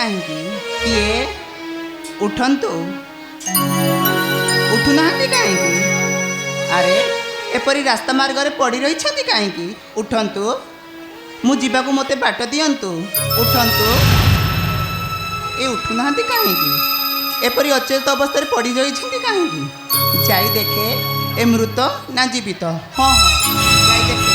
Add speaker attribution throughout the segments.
Speaker 1: कहीं किए उठंतु उठुना कहीं अरे एपरी रास्ता मार्ग पड़ रही कहीं उठंतु मु जीवाकू मते बाट दियंतु उठंतु ए उठुना कहीं एपरी अचेत अवस्था पड़ रही कहीं जाई देखे ए मृत ना जीवित हाँ हाँ जाई देखे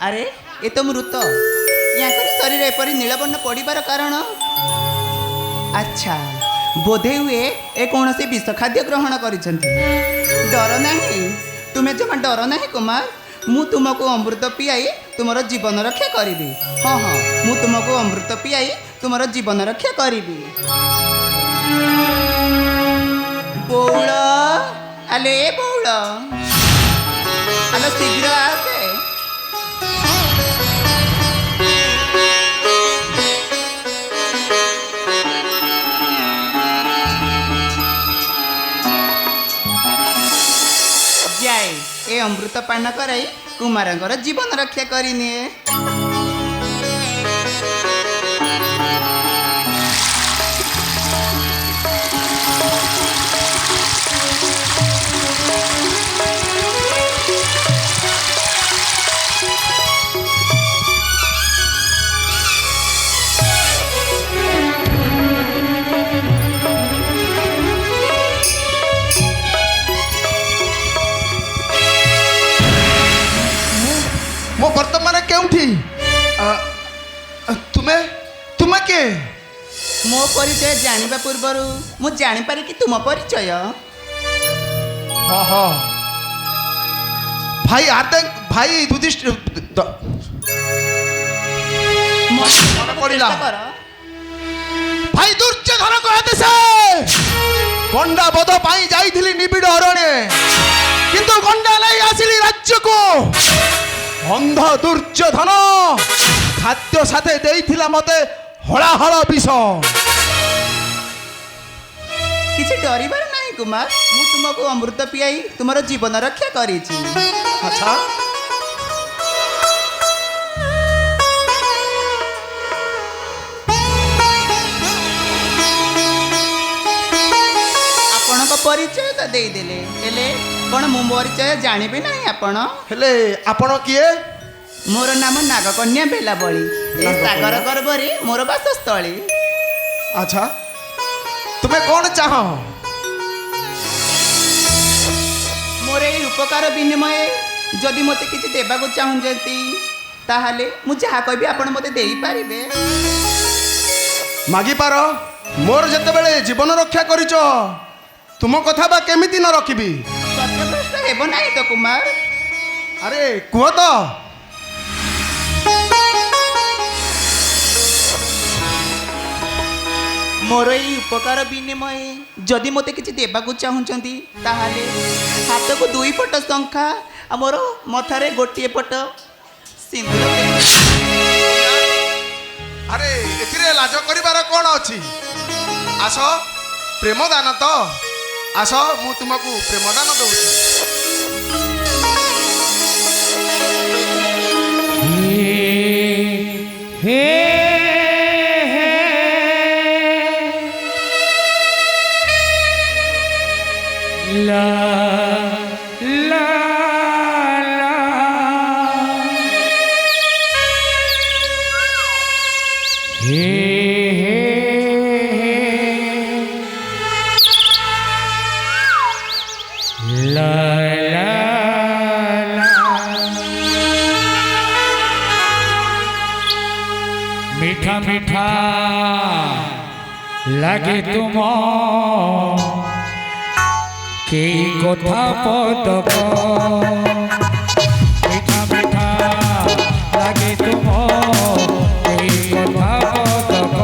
Speaker 1: अरे ये तो मृत या शरीर एपरी नीलवर्ण पड़ार कारण अच्छा बोधे हुए ए कौन से विष खाद्य ग्रहण कर डर ना तुम्हें जमा डर ना कुमार मु तुमको अमृत पियाई तुम जीवन रक्षा करी हाँ हाँ मु तुमको अमृत पियाई तुम जीवन रक्षा करी बौल आले बौल आलो शीघ्र आसे जाए ए अमृत पान कराई कुमार जीवन रक्षा करनिए
Speaker 2: मो वर्तमान केउठी तुम्हें तुम्हें के
Speaker 1: मो परिचय जानिबा पूर्वर मु जानी पारे कि तुम परिचय
Speaker 2: हाँ हाँ भाई आते भाई युधिष्ठिर पड़िला भाई दुर्योधन को आदेश गंडा बध पाई जाइथिली निबिड़ अरण्य किंतु गंडा नहीं आसिली राज्य को अंध दुर्योधन खाद्य साथे देइथिला मते हलाहल विष
Speaker 1: किसी डरबार नहीं कुमार मु तुमको अमृत पियाई तुम जीवन रक्षा करी
Speaker 2: अच्छा
Speaker 1: आपण परिचय तो देदेले हेले कौन मु परिचय जानबी ना आपण
Speaker 2: हेले आपण किए
Speaker 1: मोर नाम नागकन्या बेलाबली ए सागर गर्भरी मोर वासस्थली
Speaker 2: अच्छा तुम्हें कौन चाह
Speaker 1: मोर ये उपकार विनिमय जदि मते किसी देवाक चाहती ताहले मु जहा कहबी आपण मते देई पारिबे
Speaker 2: मागी पार मोर जेतेबेले जीवन रक्षा करिच तुम कथा बा केमिति न रखिबी
Speaker 1: सत्यभ्रष्ट हेब नाही तो कुमार
Speaker 2: अरे कुह तो
Speaker 1: मोर ये उपकार विनिमय जदि मते किसी देवाक चाहती ताहले हाथ को दुई पट शंखा आ मोर मथारे गोटे पट सिंदूर
Speaker 2: अरे एथिरे लाज करिबार कोन अछि आस प्रेम दान तो आस मु तुमको प्रेम दान दउछि
Speaker 3: हे ला ला ला ला ला मीठा मीठा लगे तुम के कथा पदक मीठा मीठा लगे तुम के कथा पदक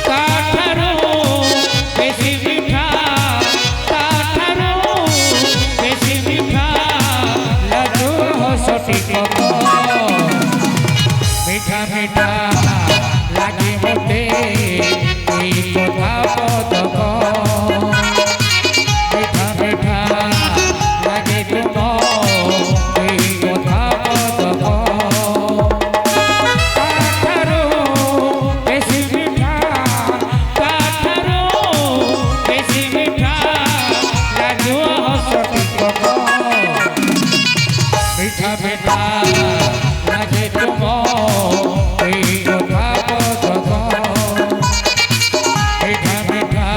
Speaker 3: ताठारू बेसी मीठा ता মিঠা লাগে তুম এই কথা পদক মিঠা মিঠা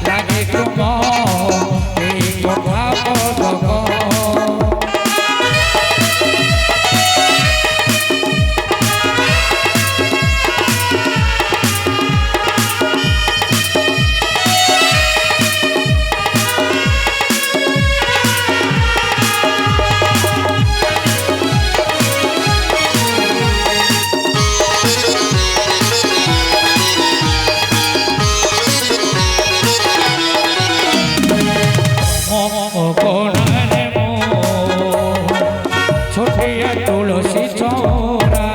Speaker 3: লাগে তুম এই কথা পদক কোণারে মো ছোটিয়া তুলসী চৌরা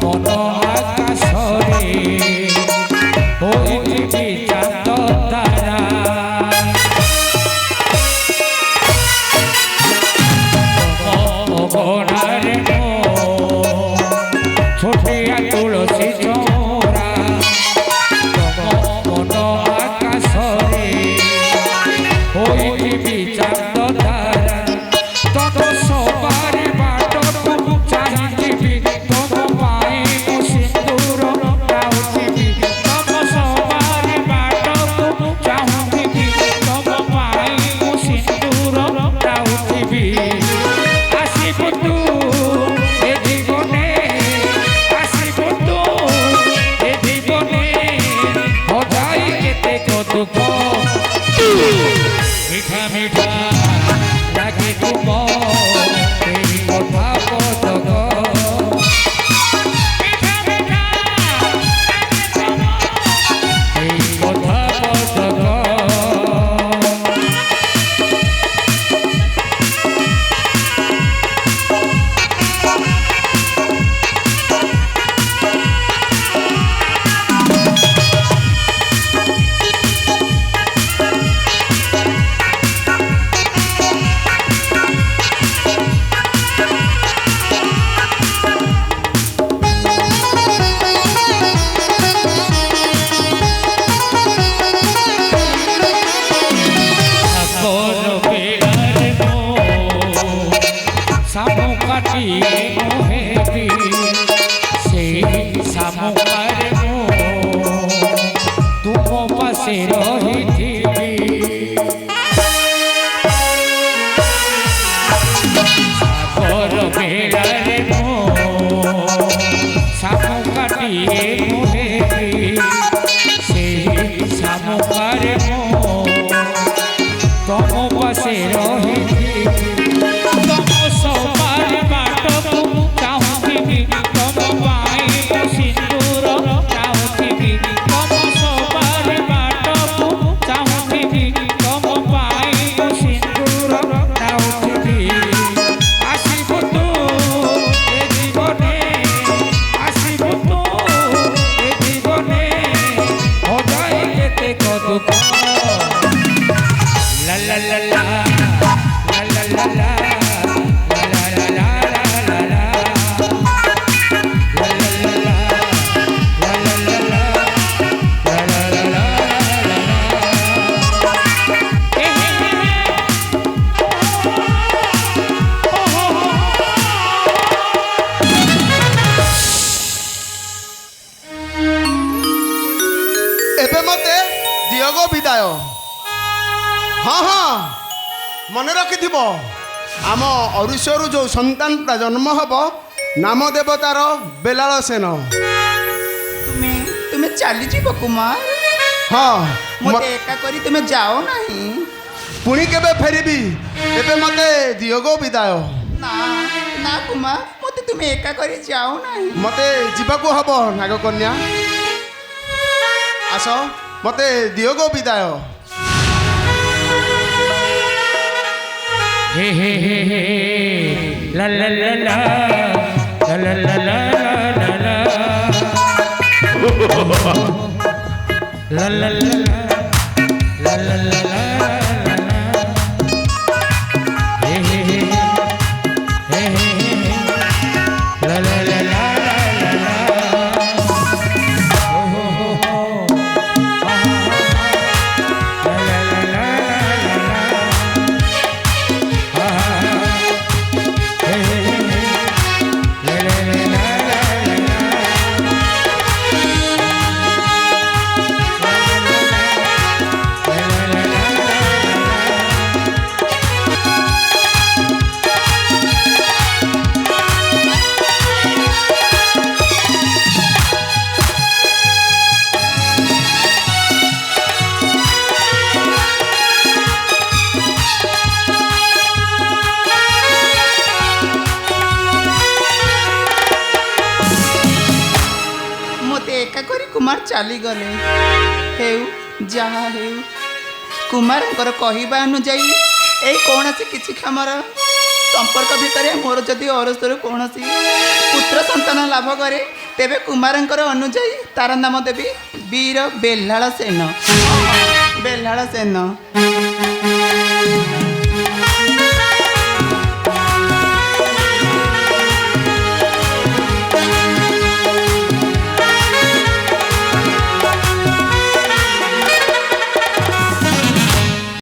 Speaker 3: মন আকাশরে হইছি চাঁদ তারা কোণারে মো ছোটিয়া তুলসী চৌরা মন আকাশরে হইবি চাঁদ তারা তত সবার বাটকু চাহিবি তব পাই মু সিন্দুর রাউথিবি তব সবার বাটকু চাহিবি তব পাই মু সিন্দুর রাউথিবি আসিবু তু এ জীবনে আসিবু তু এ জীবনে হজাই কেতে কত মিঠা মিঠা লাগে তুম এই কথা পদক মিঠা মিঠা লাগে তুম এই কথা পদক সামু কাটিয়ে মোহেবি সেই সামুকারে মো তুম পাশে রহিথিবি সাগর বেড়ারে মো সামু কাটিয়ে মোহেবি সেই সামুকারে মো তুম পাশে রহিথিবি সবার বাটকু চাহুথিবি তব পাই মু সিন্দুর রাউথিবি তব সবার বাটকু চাহুথিবি তব পাই মু সিন্দুর রাউথিবি আসিবু তু এ জীবনে আসিবু তু এ জীবনে হজাই কেতে কদুক লা লা লা লা লা লা লা লা
Speaker 2: ଏବେ ମତେ ଦିଅ ଗୋ ବିଦାୟ। ହଁ ହଁ ମନେ ରଖିଥିବ ଆମ ଅରୁଷରୁ ଯେଉଁ ସନ୍ତାନଟା ଜନ୍ମ ହେବ ନାମ ଦେବ ତାର ବେଲାଳ ସେନ।
Speaker 1: ତୁମେ ତୁମେ ଚାଲିଯିବ କୁମାର?
Speaker 2: ହଁ
Speaker 1: ମୋତେ ଏକା କରି ତୁମେ ଯାଅ ନାହିଁ।
Speaker 2: ପୁଣି କେବେ ଫେରିବି? ଏବେ ମତେ ଦିଅ ଗୋ ବିଦାୟ।
Speaker 1: ନା ନା କୁମାର, ମୋତେ ତୁମେ ଏକା କରି ଯାଅ ନାହିଁ।
Speaker 2: ମତେ ଯିବାକୁ ହବ ନାଗକନ୍ୟା। ଆସ ମତେ ଦିଅ ଗୋ ବିଦାୟ।
Speaker 3: हे हे हे हे ला ला ला ला ला ला ला ला ला ला ला ला ला ला ला हे हे हे हे हे ला ला ला ला ला ला हो हो हो ला ला ला ला ला ला
Speaker 1: ଚାଲିଗଲେ। ହେଉ ଯାହା ହେଉ କୁମାରଙ୍କର କହିବା ଅନୁଯାୟୀ ଏଇ କୌଣସି କିଛି କ୍ଷମର ସମ୍ପର୍କ ଭିତରେ ମୋର ଯଦି ଅରସରୁ କୌଣସି ପୁତ୍ର ସନ୍ତାନ ଲାଭ କରେ ତେବେ କୁମାରଙ୍କର ଅନୁଯାୟୀ ତାର ନାମ ଦେବି ବୀର ବେଲ୍ଲାଳ ସେନ। ବେଲ୍ଲାଳ ସେନ।